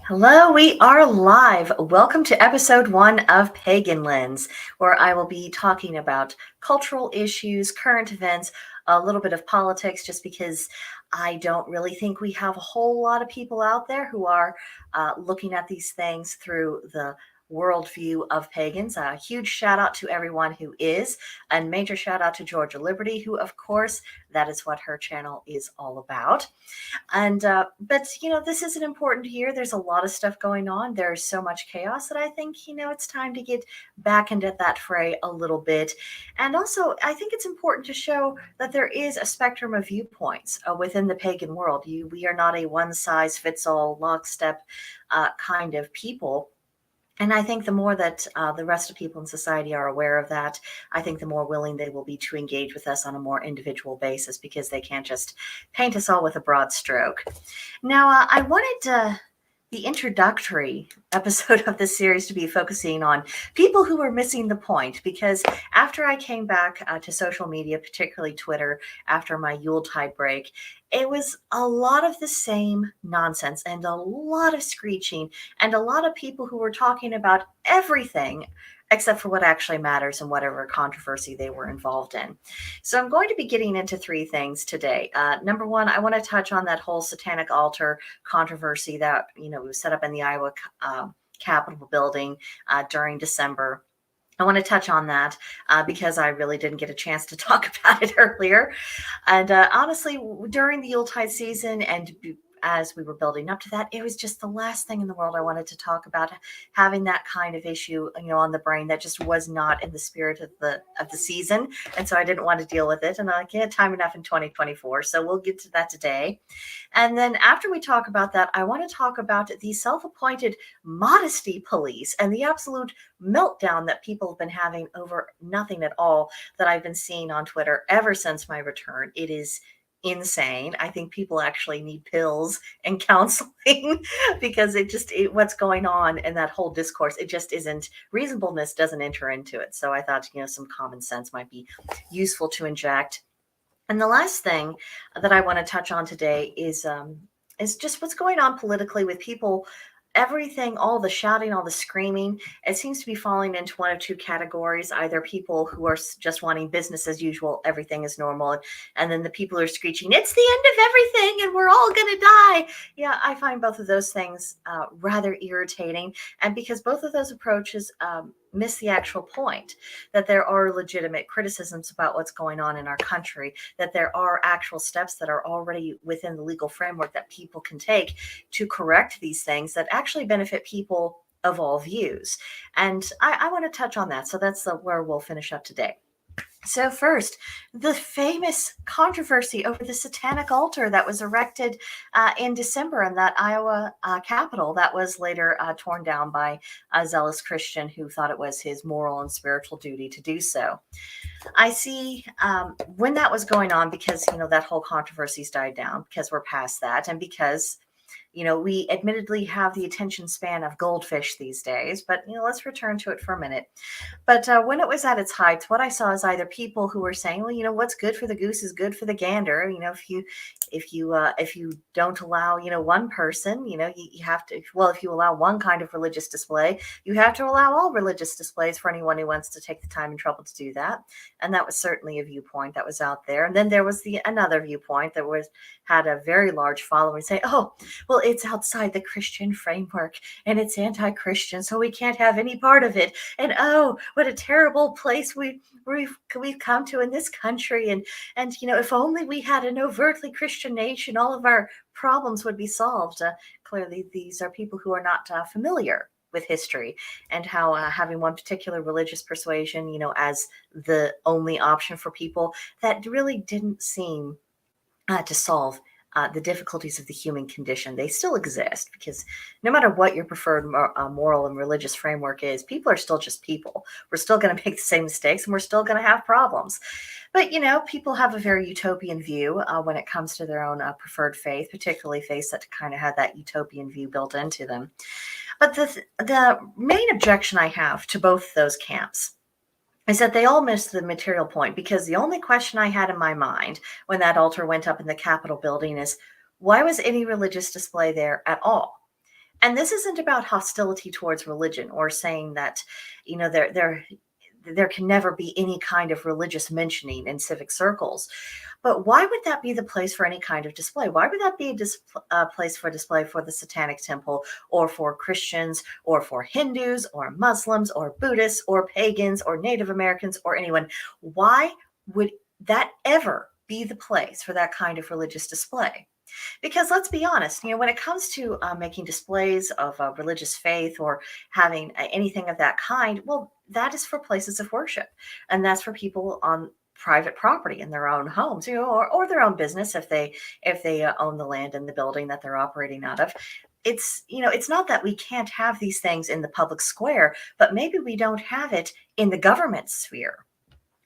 Hello, we are live. Welcome to episode 1 of Pagan Lens, where I will be talking about cultural issues, current events, a little bit of politics, just because I don't really think we have a whole lot of people out there who are looking at these things through the worldview of pagans. A huge shout out to everyone who is, and major shout out to Georgia Liberty, who, of course, that is what her channel is all about. And but this isn't important here. There's a lot of stuff going on. There's so much chaos that I think it's time to get back into that fray a little bit. And also, I think it's important to show that there is a spectrum of viewpoints within the pagan world. We are not a one size fits all lockstep kind of people. And I think the more that the rest of people in society are aware of that, I think the more willing they will be to engage with us on a more individual basis, because they can't just paint us all with a broad stroke. Now, I wanted the introductory episode of this series to be focusing on people who are missing the point, because after I came back to social media, particularly Twitter, after my Yuletide break, it was a lot of the same nonsense and a lot of screeching and a lot of people who were talking about everything except for what actually matters and whatever controversy they were involved in. So I'm going to be getting into three things today. Number one, I want to touch on that whole satanic altar controversy that was set up in the Iowa Capitol building during December. I want to touch on that because I really didn't get a chance to talk about it earlier. And honestly, during the Yuletide season and as we were building up to that, it was just the last thing in the world I wanted to talk about, having that kind of issue, on the brain that just was not in the spirit of the season. And so I didn't want to deal with it. And I can't time enough in 2024. So we'll get to that today. And then after we talk about that, I want to talk about the self-appointed modesty police and the absolute meltdown that people have been having over nothing at all that I've been seeing on Twitter ever since my return. It is insane. I think people actually need pills and counseling because what's going on in that whole discourse, it just isn't, reasonableness doesn't enter into it. So I thought, some common sense might be useful to inject. And the last thing that I want to touch on today is just what's going on politically with people. Everything, all the shouting, all the screaming, it seems to be falling into one of two categories. Either people who are just wanting business as usual, everything is normal, and then the people who are screeching, it's the end of everything and we're all going to die. Yeah, I find both of those things rather irritating. And because both of those approaches miss the actual point, that there are legitimate criticisms about what's going on in our country, that there are actual steps that are already within the legal framework that people can take to correct these things that actually benefit people of all views. And I want to touch on that. So that's where we'll finish up today. So first, the famous controversy over the satanic altar that was erected in December in that Iowa Capitol that was later torn down by a zealous Christian who thought it was his moral and spiritual duty to do so. I see when that was going on, because, that whole controversy's died down, because we're past that, and because we admittedly have the attention span of goldfish these days, but, let's return to it for a minute. But when it was at its height, what I saw is either people who were saying, well, what's good for the goose is good for the gander. If you don't allow, one person, you have to, well, if you allow one kind of religious display, you have to allow all religious displays for anyone who wants to take the time and trouble to do that. And that was certainly a viewpoint that was out there. And then there was another viewpoint that had a very large following, say, oh, well, it's outside the Christian framework and it's anti-Christian, so we can't have any part of it. And oh, what a terrible place we've come to in this country. And if only we had an overtly Christian nation, all of our problems would be solved. Clearly, these are people who are not familiar with history and how having one particular religious persuasion, as the only option for people, that really didn't seem to solve the difficulties of the human condition. They still exist, because no matter what your preferred moral and religious framework is, people are still just people. We're still going to make the same mistakes and we're still going to have problems. But, people have a very utopian view when it comes to their own preferred faith, particularly faiths that kind of had that utopian view built into them. But the main objection I have to both those camps is that they all missed the material point, because the only question I had in my mind when that altar went up in the Capitol building is, why was any religious display there at all? And this isn't about hostility towards religion or saying that, there can never be any kind of religious mentioning in civic circles. But why would that be the place for any kind of display? Why would that be a place for display for the Satanic Temple or for Christians or for Hindus or Muslims or Buddhists or pagans or Native Americans or anyone? Why would that ever be the place for that kind of religious display? Because let's be honest, when it comes to making displays of religious faith or having anything of that kind, well, that is for places of worship. And that's for people on private property in their own homes, or their own business if they own the land and the building that they're operating out of. It's not that we can't have these things in the public square, but maybe we don't have it in the government sphere.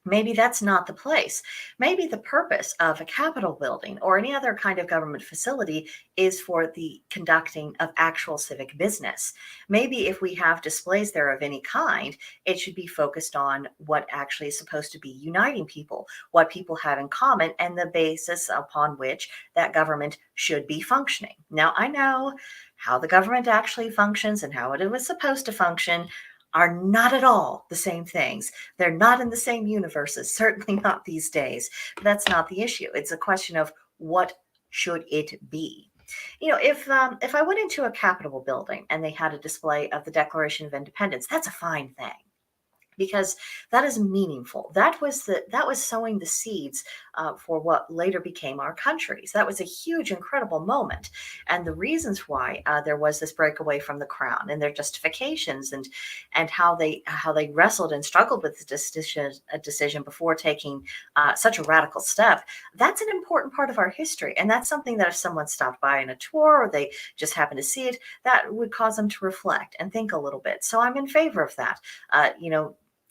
Maybe that's not the place. Maybe the purpose of a Capitol building or any other kind of government facility is for the conducting of actual civic business. Maybe if we have displays there of any kind, it should be focused on what actually is supposed to be uniting people, what people have in common, and the basis upon which that government should be functioning. Now, I know how the government actually functions and how it was supposed to function are not at all the same things. They're not in the same universes, certainly not these days. But that's not the issue. It's a question of what should it be. If I went into a Capitol building and they had a display of the Declaration of Independence, that's a fine thing because that is meaningful. That was sowing the seeds for what later became our countries. That was a huge, incredible moment, and the reasons why there was this breakaway from the crown and their justifications and how they wrestled and struggled with this decision before taking such a radical step. That's an important part of our history, and that's something that if someone stopped by in a tour or they just happen to see it, that would cause them to reflect and think a little bit. So I'm in favor of that.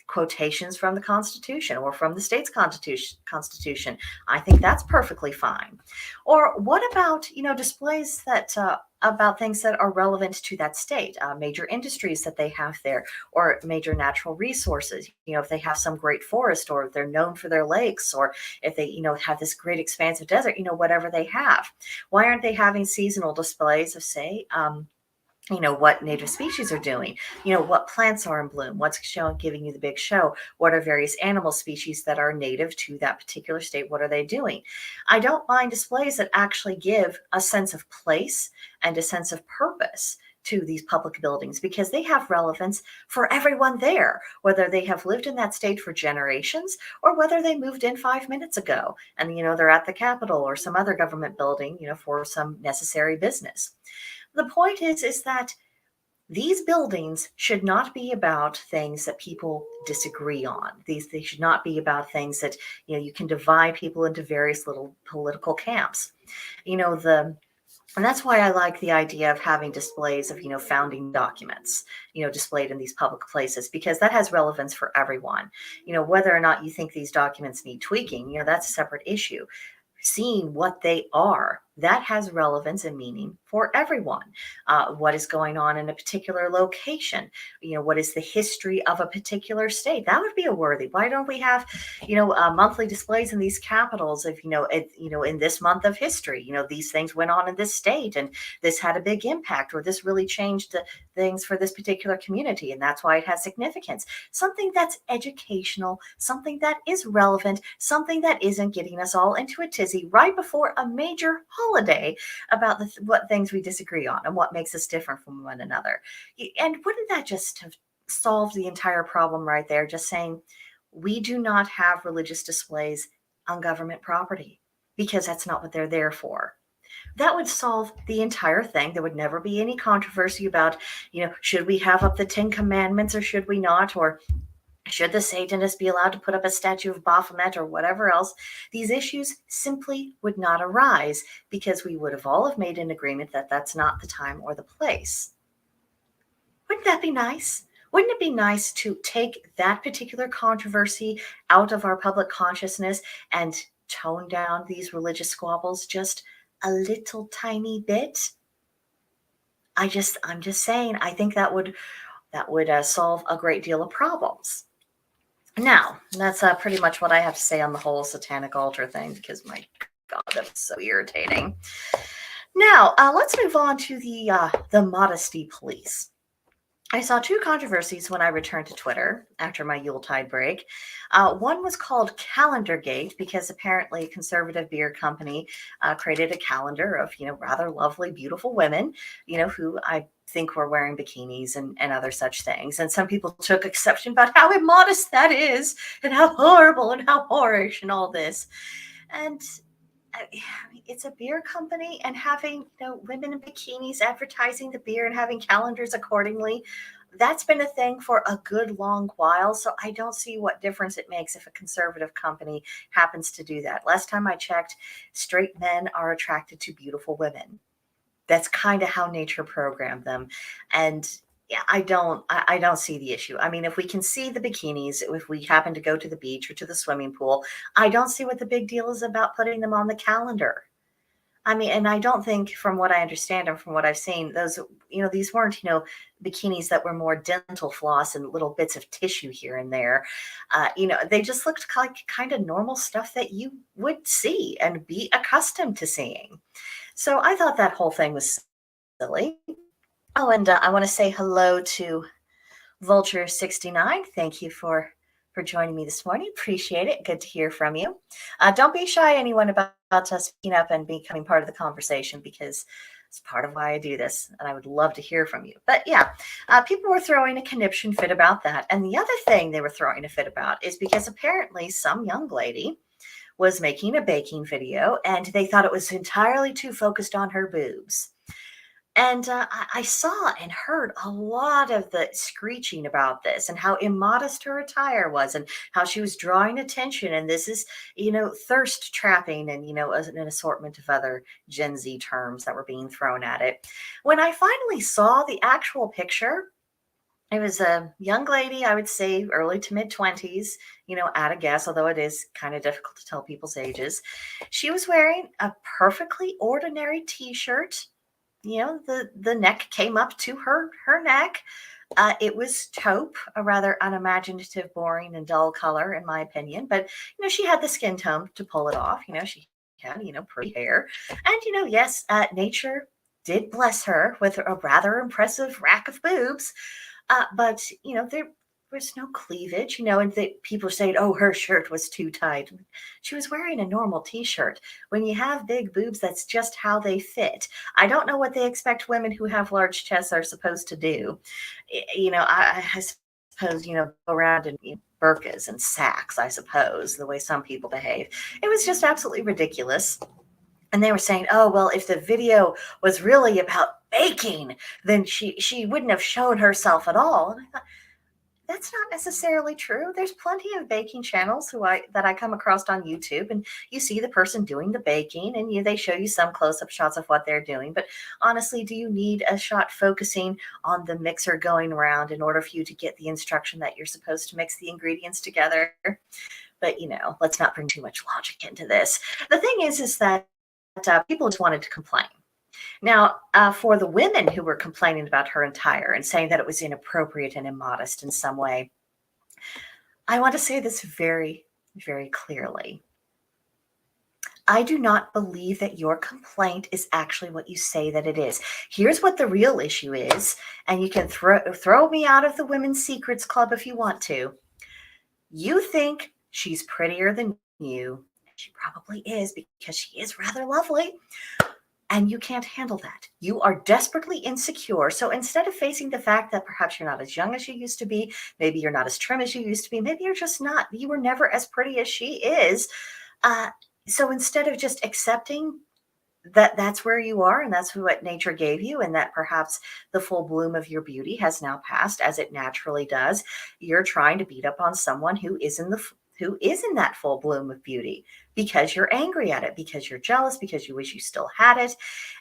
Quotations from the Constitution or from the state's Constitution. I think that's perfectly fine. Or what about displays that about things that are relevant to that state, major industries that they have there, or major natural resources. If they have some great forest, or if they're known for their lakes, or if they have this great expansive desert, whatever they have. Why aren't they having seasonal displays of, say, what native species are doing, what plants are in bloom, what's showing, giving you the big show, what are various animal species that are native to that particular state, what are they doing? I don't mind displays that actually give a sense of place and a sense of purpose to these public buildings because they have relevance for everyone there, whether they have lived in that state for generations or whether they moved in 5 minutes ago and they're at the Capitol or some other government building for some necessary business. The point is that these buildings should not be about things that people disagree on. They should not be about things that you can divide people into various little political camps. And that's why I like the idea of having displays of founding documents displayed in these public places, because that has relevance for everyone. Whether or not you think these documents need tweaking, that's a separate issue. Seeing what they are, that has relevance and meaning for everyone. What is going on in a particular location? What is the history of a particular state? That would be a worthy. Why don't we have, monthly displays in these capitals of, in this month of history, these things went on in this state and this had a big impact, or this really changed the things for this particular community, and that's why it has significance. Something that's educational, something that is relevant, something that isn't getting us all into a tizzy right before a major holiday about what things we disagree on and what makes us different from one another. And wouldn't that just have solved the entire problem right there? Just saying, we do not have religious displays on government property because that's not what they're there for. That would solve the entire thing. There would never be any controversy about, should we have up the 10 Commandments or should we not? Or should the Satanists be allowed to put up a statue of Baphomet or whatever else? These issues simply would not arise because we would have all have made an agreement that that's not the time or the place. Wouldn't that be nice? Wouldn't it be nice to take that particular controversy out of our public consciousness and tone down these religious squabbles just a little tiny bit? I'm just saying, I think that would solve a great deal of problems. Now, that's pretty much what I have to say on the whole satanic altar thing, because my God, that's so irritating. Now, Now, let's move on to the modesty police. I saw two controversies when I returned to Twitter after my Yuletide break. One was called Calendargate because apparently a conservative beer company created a calendar of, rather lovely, beautiful women, who I think were wearing bikinis and other such things. And some people took exception about how immodest that is and how horrible and how whorish and all this. And it's a beer company, and having women in bikinis advertising the beer and having calendars accordingly, that's been a thing for a good long while. So I don't see what difference it makes if a conservative company happens to do that. Last time I checked, straight men are attracted to beautiful women. That's kind of how nature programmed them. And yeah, I don't see the issue. I mean, if we can see the bikinis, if we happen to go to the beach or to the swimming pool, I don't see what the big deal is about putting them on the calendar. I mean, and I don't think, from what I understand and from what I've seen, these weren't, bikinis that were more dental floss and little bits of tissue here and there. They just looked like kind of normal stuff that you would see and be accustomed to seeing. So I thought that whole thing was silly. Oh, and I want to say hello to Vulture69. Thank you for joining me this morning. Appreciate it. Good to hear from you. Don't be shy, anyone, about speaking up and becoming part of the conversation, because it's part of why I do this, and I would love to hear from you. But yeah, people were throwing a conniption fit about that. And the other thing they were throwing a fit about is because apparently some young lady was making a baking video, and they thought it was entirely too focused on her boobs. And I saw and heard a lot of the screeching about this and how immodest her attire was and how she was drawing attention. And this is, thirst trapping and, an assortment of other Gen Z terms that were being thrown at it. When I finally saw the actual picture, it was a young lady, I would say early to mid 20s, at a guess, although it is kind of difficult to tell people's ages. She was wearing a perfectly ordinary t-shirt. The neck came up to her neck. It was taupe, a rather unimaginative, boring, and dull color, in my opinion. But she had the skin tone to pull it off. She had pretty hair, and yes, nature did bless her with a rather impressive rack of boobs. But there was no cleavage, and people are saying, oh, her shirt was too tight. She was wearing a normal t-shirt. When you have big boobs, that's just how they fit. I don't know what they expect women who have large chests are supposed to do. I suppose, go around in burqas and sacks, I suppose, the way some people behave. It was just absolutely ridiculous. And they were saying, oh, well, if the video was really about baking, then she wouldn't have shown herself at all. And I thought, that's not necessarily true. There's plenty of baking channels that I come across on YouTube, and you see the person doing the baking, and they show you some close-up shots of what they're doing. But honestly, do you need a shot focusing on the mixer going around in order for you to get the instruction that you're supposed to mix the ingredients together? But let's not bring too much logic into this. The thing is that people just wanted to complain. Now, for the women who were complaining about her attire and saying that it was inappropriate and immodest in some way, I want to say this very, very clearly. I do not believe that your complaint is actually what you say that it is. Here's what the real issue is, and you can throw me out of the Women's Secrets Club if you want to. You think she's prettier than you. She probably is, because she is rather lovely. And you can't handle that. You are desperately insecure. So instead of facing the fact that perhaps you're not as young as you used to be, maybe you're not as trim as you used to be, maybe you're just not, you were never as pretty as she is. So instead of just accepting that that's where you are and that's what nature gave you, and that perhaps the full bloom of your beauty has now passed, as it naturally does, you're trying to beat up on someone who is in that full bloom of beauty, because you're angry at it, because you're jealous, because you wish you still had it,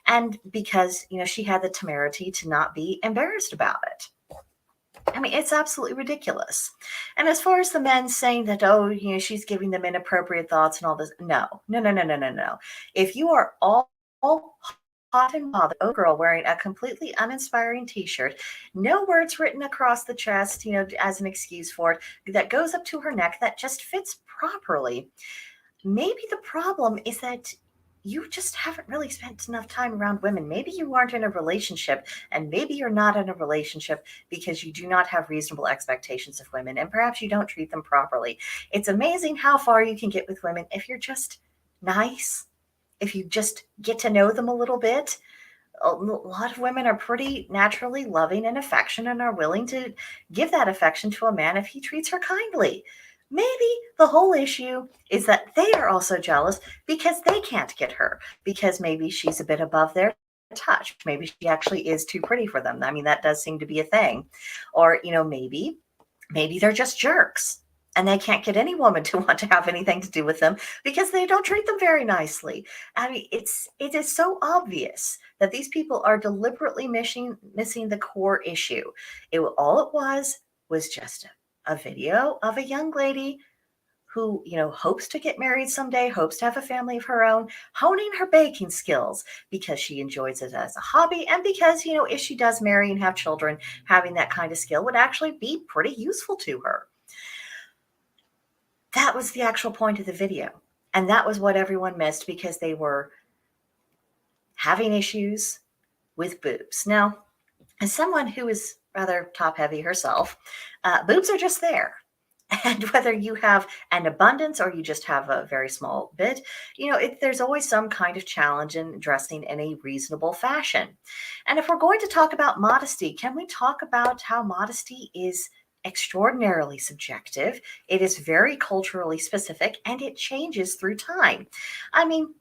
and because she had the temerity to not be embarrassed about it. I mean, it's absolutely ridiculous. And as far as the men saying that, oh, she's giving them inappropriate thoughts and all this, no. If you are all hot and bothered, oh girl wearing a completely uninspiring t-shirt, no words written across the chest, as an excuse for it, that goes up to her neck, that just fits properly. Maybe the problem is that you just haven't really spent enough time around women. Maybe you aren't in a relationship, and maybe you're not in a relationship because you do not have reasonable expectations of women, and perhaps you don't treat them properly. It's amazing how far you can get with women if you're just nice, if you just get to know them a little bit. A lot of women are pretty naturally loving and affectionate and are willing to give that affection to a man if he treats her kindly. Maybe the whole issue is that they are also jealous because they can't get her, because maybe she's a bit above their touch. Maybe she actually is too pretty for them. I mean, that does seem to be a thing. Or, maybe they're just jerks and they can't get any woman to want to have anything to do with them because they don't treat them very nicely. I mean, it is so obvious that these people are deliberately missing the core issue. All it was just a video of a young lady who, hopes to get married someday, hopes to have a family of her own, honing her baking skills because she enjoys it as a hobby, and because, if she does marry and have children, having that kind of skill would actually be pretty useful to her. That was the actual point of the video. And that was what everyone missed because they were having issues with boobs. Now, as someone who is rather top heavy herself, boobs are just there. And whether you have an abundance or you just have a very small bit, there's always some kind of challenge in dressing in a reasonable fashion. And if we're going to talk about modesty, can we talk about how modesty is extraordinarily subjective? It is very culturally specific and it changes through time. I mean,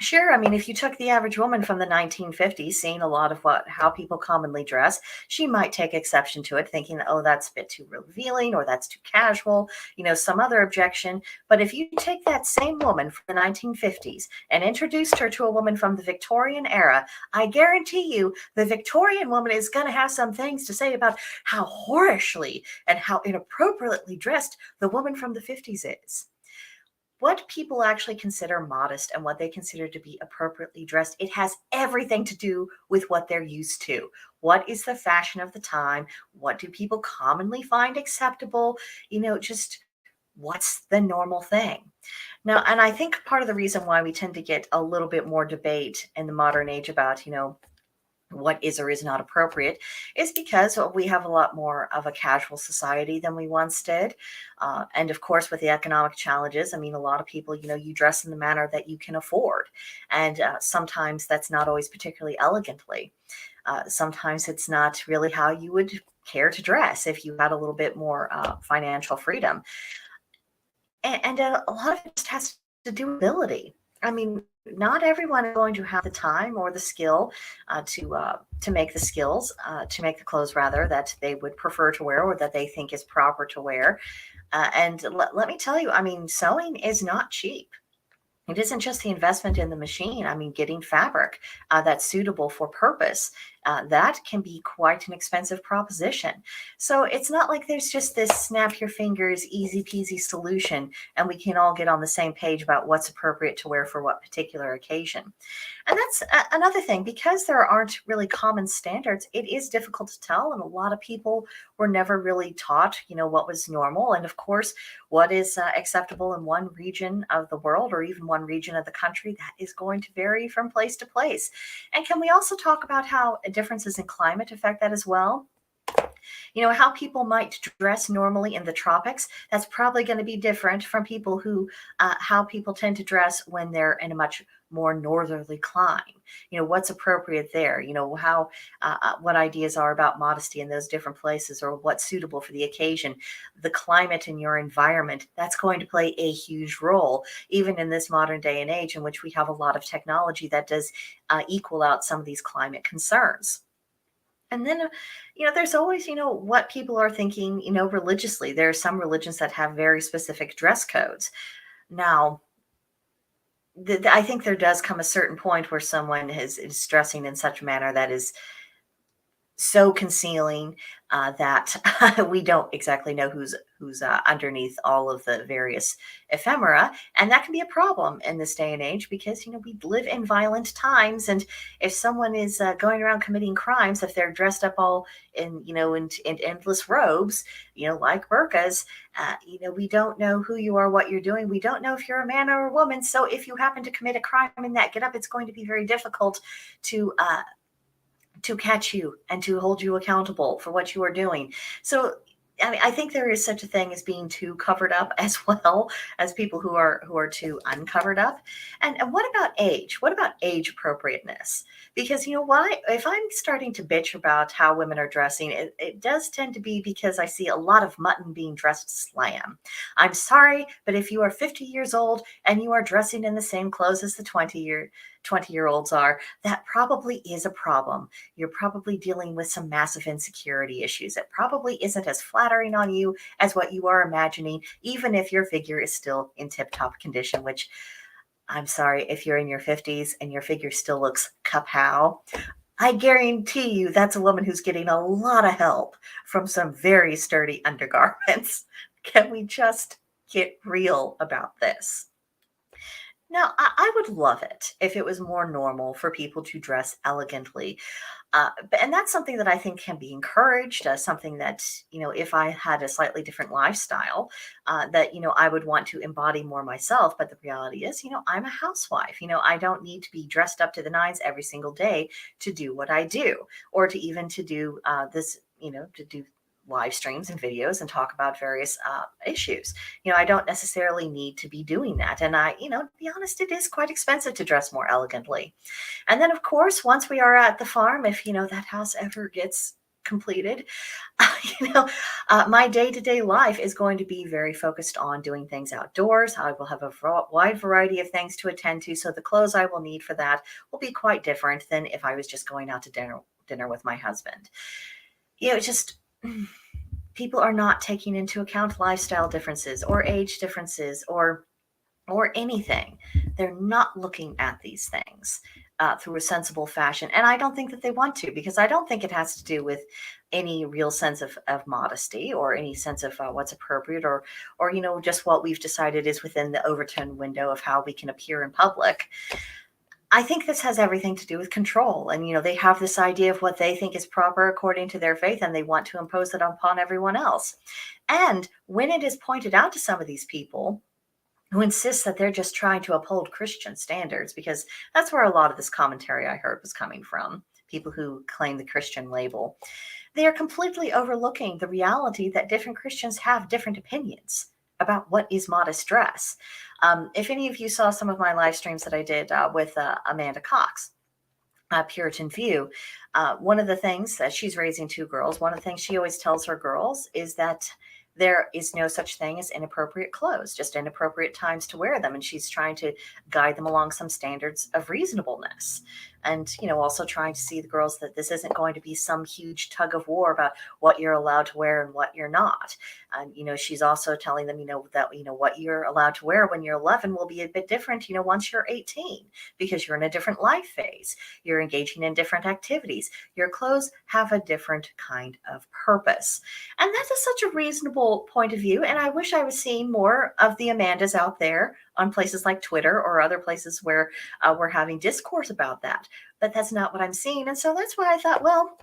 sure. I mean, if you took the average woman from the 1950s, seeing a lot of how people commonly dress, she might take exception to it, thinking, oh, that's a bit too revealing or that's too casual, some other objection. But if you take that same woman from the 1950s and introduced her to a woman from the Victorian era, I guarantee you the Victorian woman is going to have some things to say about how whorishly and how inappropriately dressed the woman from the 50s is. What people actually consider modest and what they consider to be appropriately dressed, it has everything to do with what they're used to. What is the fashion of the time? What do people commonly find acceptable? Just what's the normal thing? Now, and I think part of the reason why we tend to get a little bit more debate in the modern age about, what is or is not appropriate is because we have a lot more of a casual society than we once did. And of course, with the economic challenges, I mean, a lot of people, you dress in the manner that you can afford. And sometimes that's not always particularly elegantly. Sometimes it's not really how you would care to dress if you had a little bit more financial freedom. And a lot of it just has to do with ability. I mean, not everyone is going to have the time or the skill to make to make the clothes rather that they would prefer to wear or that they think is proper to wear. And let me tell you, I mean, sewing is not cheap. It isn't just the investment in the machine. I mean, getting fabric that's suitable for purpose, that can be quite an expensive proposition. So it's not like there's just this snap your fingers, easy peasy solution, and we can all get on the same page about what's appropriate to wear for what particular occasion. And that's another thing, because there aren't really common standards, it is difficult to tell. And a lot of people were never really taught, what was normal. And of course, what is acceptable in one region of the world or even one region of the country, that is going to vary from place to place. And can we also talk about how differences in climate affect that as well? How people might dress normally in the tropics, that's probably going to be different from how people tend to dress when they're in a much more northerly clime. What's appropriate there, how what ideas are about modesty in those different places, or what's suitable for the occasion. The climate in your environment, that's going to play a huge role, even in this modern day and age in which we have a lot of technology that does equal out some of these climate concerns. And then, there's always, what people are thinking, religiously. There are some religions that have very specific dress codes. Now, I think there does come a certain point where someone is dressing in such a manner that is so concealing that we don't exactly know who's underneath all of the various ephemera, and that can be a problem in this day and age because we live in violent times, and if someone is going around committing crimes, if they're dressed up all in endless robes, like burqas, we don't know who you are, what you're doing. We don't know if you're a man or a woman. So if you happen to commit a crime in that get up, it's going to be very difficult to catch you and to hold you accountable for what you are doing. So I mean, I think there is such a thing as being too covered up as well as people who are too uncovered up. And what about age? What about age appropriateness? Because why if I'm starting to bitch about how women are dressing, it does tend to be because I see a lot of mutton being dressed slam. I'm sorry, but if you are 50 years old and you are dressing in the same clothes as the 20-year-olds are, that probably is a problem. You're probably dealing with some massive insecurity issues. It probably isn't as flattering on you as what you are imagining, even if your figure is still in tip-top condition, which I'm sorry, if you're in your 50s and your figure still looks kapow, I guarantee you that's a woman who's getting a lot of help from some very sturdy undergarments. Can we just get real about this? Now, I would love it if it was more normal for people to dress elegantly. And that's something that I think can be encouraged, something that, if I had a slightly different lifestyle, that, I would want to embody more myself. But the reality is, I'm a housewife. I don't need to be dressed up to the nines every single day to do what I do, or to even to do this, to do live streams and videos and talk about various issues. I don't necessarily need to be doing that. And to be honest, it is quite expensive to dress more elegantly. And then, of course, once we are at the farm, if that house ever gets completed, my day-to-day life is going to be very focused on doing things outdoors. I will have a wide variety of things to attend to, so the clothes I will need for that will be quite different than if I was just going out to dinner with my husband. Just people are not taking into account lifestyle differences or age differences or anything. They're not looking at these things through a sensible fashion. And I don't think that they want to, because I don't think it has to do with any real sense of modesty or any sense of what's appropriate or just what we've decided is within the Overton window of how we can appear in public. I think this has everything to do with control. And, they have this idea of what they think is proper according to their faith, and they want to impose it upon everyone else. And when it is pointed out to some of these people who insists that they're just trying to uphold Christian standards, because that's where a lot of this commentary I heard was coming from, people who claim the Christian label, they are completely overlooking the reality that different Christians have different opinions about what is modest dress. If any of you saw some of my live streams that I did with Amanda Cox, Puritan View, one of the things that she's raising two girls, one of the things she always tells her girls is that there is no such thing as inappropriate clothes, just inappropriate times to wear them. And she's trying to guide them along some standards of reasonableness. And, also trying to see the girls that this isn't going to be some huge tug of war about what you're allowed to wear and what you're not. And, she's also telling them, that, what you're allowed to wear when you're 11 will be a bit different, once you're 18, because you're in a different life phase. You're engaging in different activities. Your clothes have a different kind of purpose. And that is such a reasonable point of view. And I wish I was seeing more of the Amandas out there on places like Twitter or other places where we're having discourse about that. But that's not what I'm seeing. And so that's why I thought, well,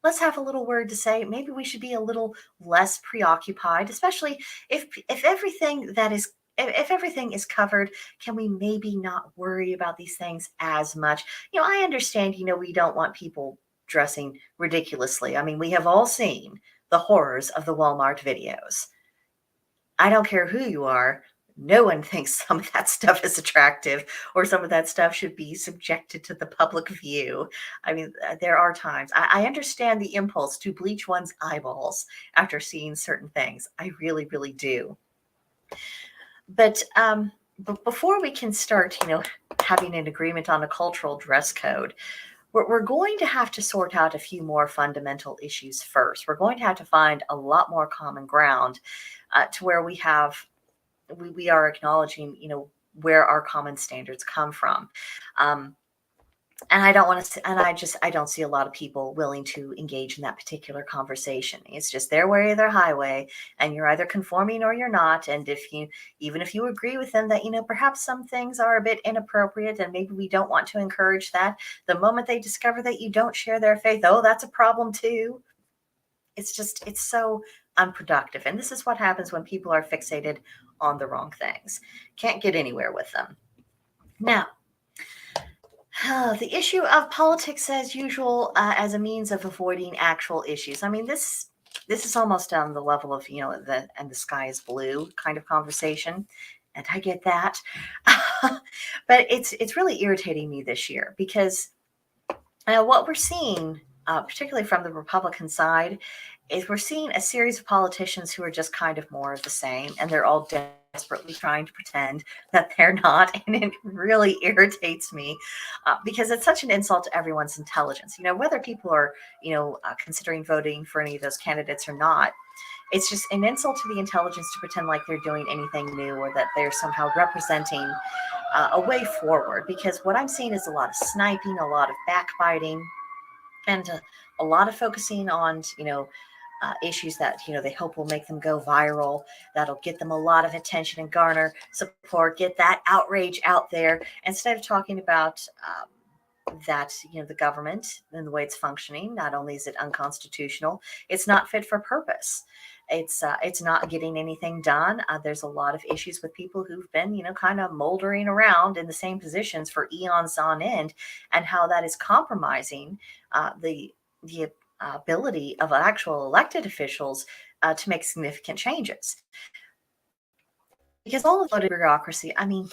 let's have a little word to say. Maybe we should be a little less preoccupied, especially if everything is covered. Can we maybe not worry about these things as much? I understand, we don't want people dressing ridiculously. I mean, we have all seen the horrors of the Walmart videos. I don't care who you are. No one thinks some of that stuff is attractive or some of that stuff should be subjected to the public view. I mean, there are times I understand the impulse to bleach one's eyeballs after seeing certain things. I really, really do. But before we can start, having an agreement on a cultural dress code, we're going to have to sort out a few more fundamental issues first. We're going to have to find a lot more common ground to where we are acknowledging, where our common standards come from. And I don't want to, and I don't see a lot of people willing to engage in that particular conversation. It's just their way or their highway, and you're either conforming or you're not. And even if you agree with them that, perhaps some things are a bit inappropriate and maybe we don't want to encourage that, the moment they discover that you don't share their faith, oh, that's a problem too. It's so unproductive. And this is what happens when people are fixated on the wrong things. Can't get anywhere with them. Now, the issue of politics as usual, as a means of avoiding actual issues. I mean, this is almost on the level of the sky is blue kind of conversation, and I get that, but it's really irritating me this year because what we're seeing, particularly from the Republican side, is we're seeing a series of politicians who are just kind of more of the same, and they're all desperately trying to pretend that they're not, and it really irritates me because it's such an insult to everyone's intelligence. Whether people are, considering voting for any of those candidates or not, it's just an insult to the intelligence to pretend like they're doing anything new or that they're somehow representing a way forward. Because what I'm seeing is a lot of sniping, a lot of backbiting, and a lot of focusing on, issues that they hope will make them go viral, that'll get them a lot of attention and garner support, get that outrage out there, instead of talking about that the government and the way it's functioning. Not only is it unconstitutional, it's not fit for purpose. It's not getting anything done. There's a lot of issues with people who've been kind of moldering around in the same positions for eons on end, and how that is compromising the ability of actual elected officials to make significant changes. Because all of the bureaucracy, I mean,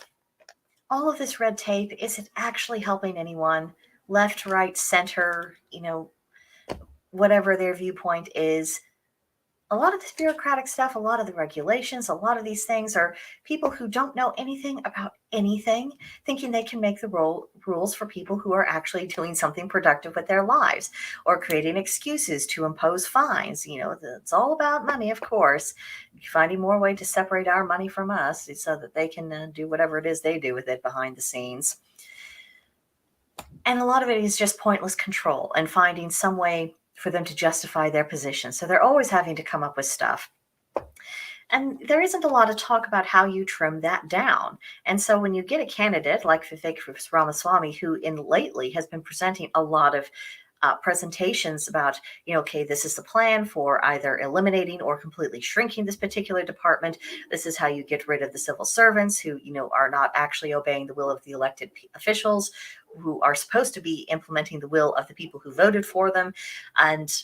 all of this red tape, is it actually helping anyone? Left, right, center, whatever their viewpoint is. A lot of this bureaucratic stuff, a lot of the regulations, a lot of these things are people who don't know anything about anything, thinking they can make the rules for people who are actually doing something productive with their lives, or creating excuses to impose fines. It's all about money, of course. Finding more way to separate our money from us so that they can do whatever it is they do with it behind the scenes. And a lot of it is just pointless control and finding some way for them to justify their position. So they're always having to come up with stuff. And there isn't a lot of talk about how you trim that down. And so when you get a candidate like Vivek Ramaswamy, who lately has been presenting a lot of presentations about, okay, this is the plan for either eliminating or completely shrinking this particular department. This is how you get rid of the civil servants who, are not actually obeying the will of the elected officials, who are supposed to be implementing the will of the people who voted for them, and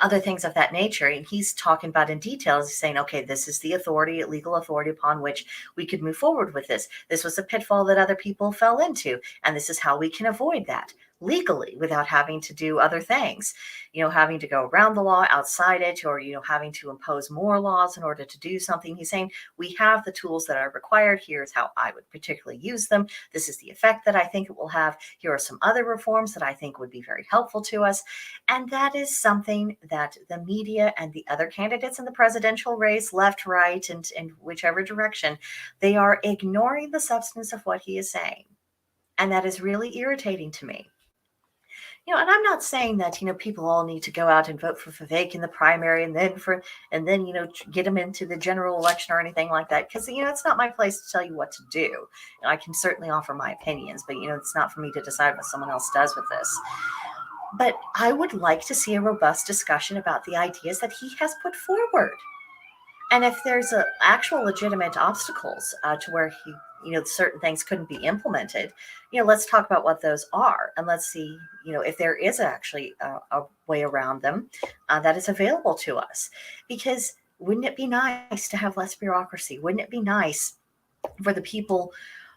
other things of that nature. And he's talking about in detail, he's saying, okay, this is the legal authority upon which we could move forward with this. This was a pitfall that other people fell into, and this is how we can avoid that legally without having to do other things, having to go around the law, outside it, or, having to impose more laws in order to do something. He's saying, we have the tools that are required. Here's how I would particularly use them. This is the effect that I think it will have. Here are some other reforms that I think would be very helpful to us. And that is something that the media and the other candidates in the presidential race, left, right, and whichever direction, they are ignoring the substance of what he is saying. And that is really irritating to me. And I'm not saying that, people all need to go out and vote for Vivek in the primary and then get them into the general election or anything like that. Because, it's not my place to tell you what to do. I can certainly offer my opinions, but, it's not for me to decide what someone else does with this. But I would like to see a robust discussion about the ideas that he has put forward. And if there's actual legitimate obstacles to where certain things couldn't be implemented, let's talk about what those are. And let's see, if there is actually a way around them that is available to us. Because wouldn't it be nice to have less bureaucracy? Wouldn't it be nice for the people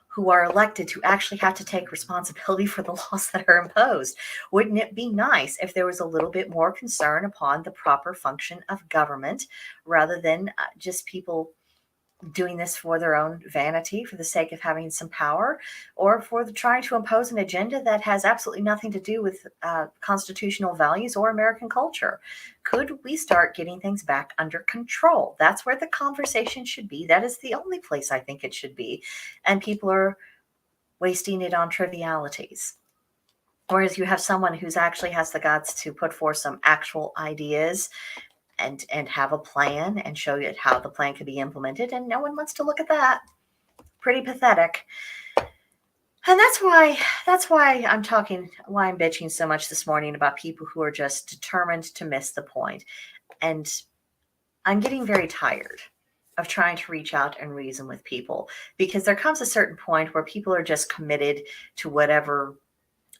who are elected to actually have to take responsibility for the laws that are imposed? Wouldn't it be nice if there was a little bit more concern upon the proper function of government, rather than just people doing this for their own vanity, for the sake of having some power, or for trying to impose an agenda that has absolutely nothing to do with constitutional values or American culture? Could we start getting things back under control? That's where the conversation should be. That is the only place I think it should be. And people are wasting it on trivialities. Whereas you have someone who's actually has the guts to put forth some actual ideas and have a plan and show you how the plan could be implemented, and no one wants to look at that. Pretty pathetic. And that's why I'm bitching so much this morning about people who are just determined to miss the point. And I'm getting very tired of trying to reach out and reason with people, because there comes a certain point where people are just committed to whatever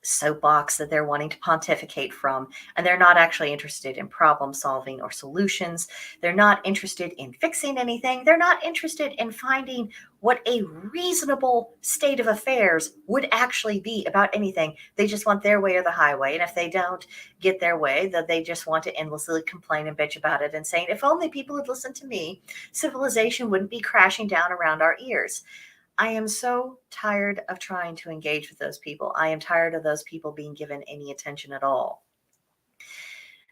soapbox that they're wanting to pontificate from, and they're not actually interested in problem solving or solutions. They're not interested in fixing anything. They're not interested in finding what a reasonable state of affairs would actually be about anything. They just want their way or the highway, and if they don't get their way, that they just want to endlessly complain and bitch about it and saying, if only people had listened to me, civilization wouldn't be crashing down around our ears. I am so tired of trying to engage with those people. I am tired of those people being given any attention at all.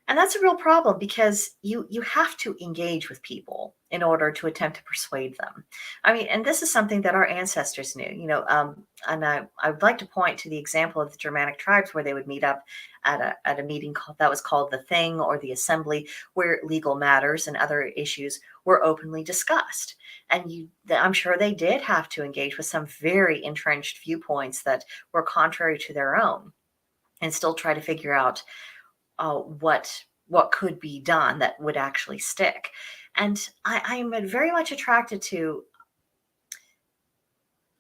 And that's a real problem, because you have to engage with people in order to attempt to persuade them. I mean, and this is something that our ancestors knew, and I would like to point to the example of the Germanic tribes, where they would meet up at a meeting that was called the Thing or the Assembly, where legal matters and other issues were openly discussed. And I'm sure they did have to engage with some very entrenched viewpoints that were contrary to their own, and still try to figure out what could be done that would actually stick. And I'm very much attracted to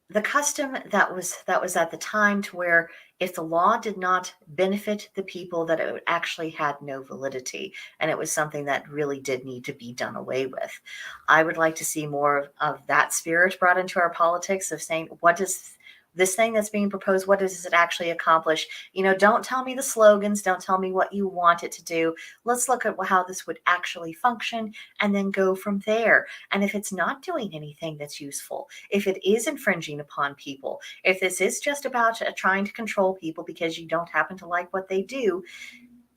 the custom that was at the time, to where if the law did not benefit the people, that it actually had no validity, and it was something that really did need to be done away with. I would like to see more of that spirit brought into our politics, of saying, what does this thing that's being proposed, what does it actually accomplish? Don't tell me the slogans, don't tell me what you want it to do. Let's look at how this would actually function, and then go from there. And if it's not doing anything that's useful, if it is infringing upon people, if this is just about trying to control people because you don't happen to like what they do,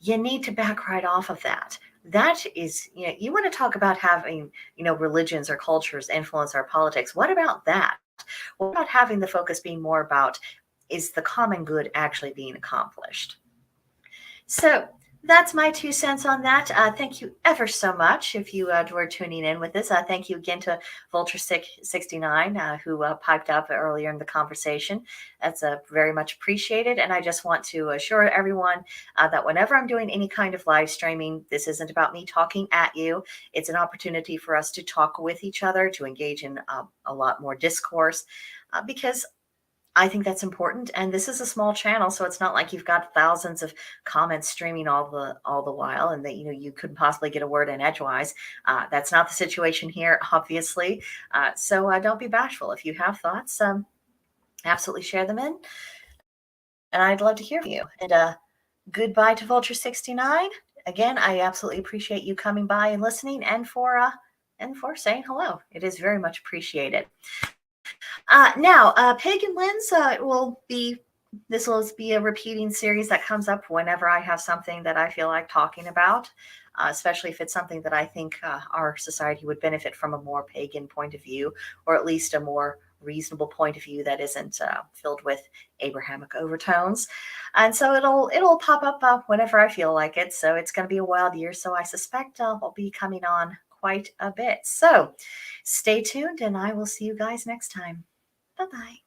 you need to back right off of that. That is, you want to talk about having, religions or cultures influence our politics. What about that? What about having the focus being more about, is the common good actually being accomplished? So that's my 2 cents on that. Thank you ever so much if you were tuning in with us. Thank you again to Vulture69, who piped up earlier in the conversation. That's very much appreciated. And I just want to assure everyone that whenever I'm doing any kind of live streaming, this isn't about me talking at you. It's an opportunity for us to talk with each other, to engage in a lot more discourse, because I think that's important. And this is a small channel, so it's not like you've got thousands of comments streaming all the while, and that you couldn't possibly get a word in edgewise. That's not the situation here, obviously. So don't be bashful. If you have thoughts, absolutely share them in, and I'd love to hear from you. And goodbye to Vulture69. Again, I absolutely appreciate you coming by and listening, and for saying hello. It is very much appreciated. Now, Pagan Lens this will be a repeating series that comes up whenever I have something that I feel like talking about, especially if it's something that I think our society would benefit from a more pagan point of view, or at least a more reasonable point of view that isn't filled with Abrahamic overtones. And so it'll pop up whenever I feel like it. So it's going to be a wild year. So I suspect I'll be coming on quite a bit. So stay tuned, and I will see you guys next time. Bye-bye.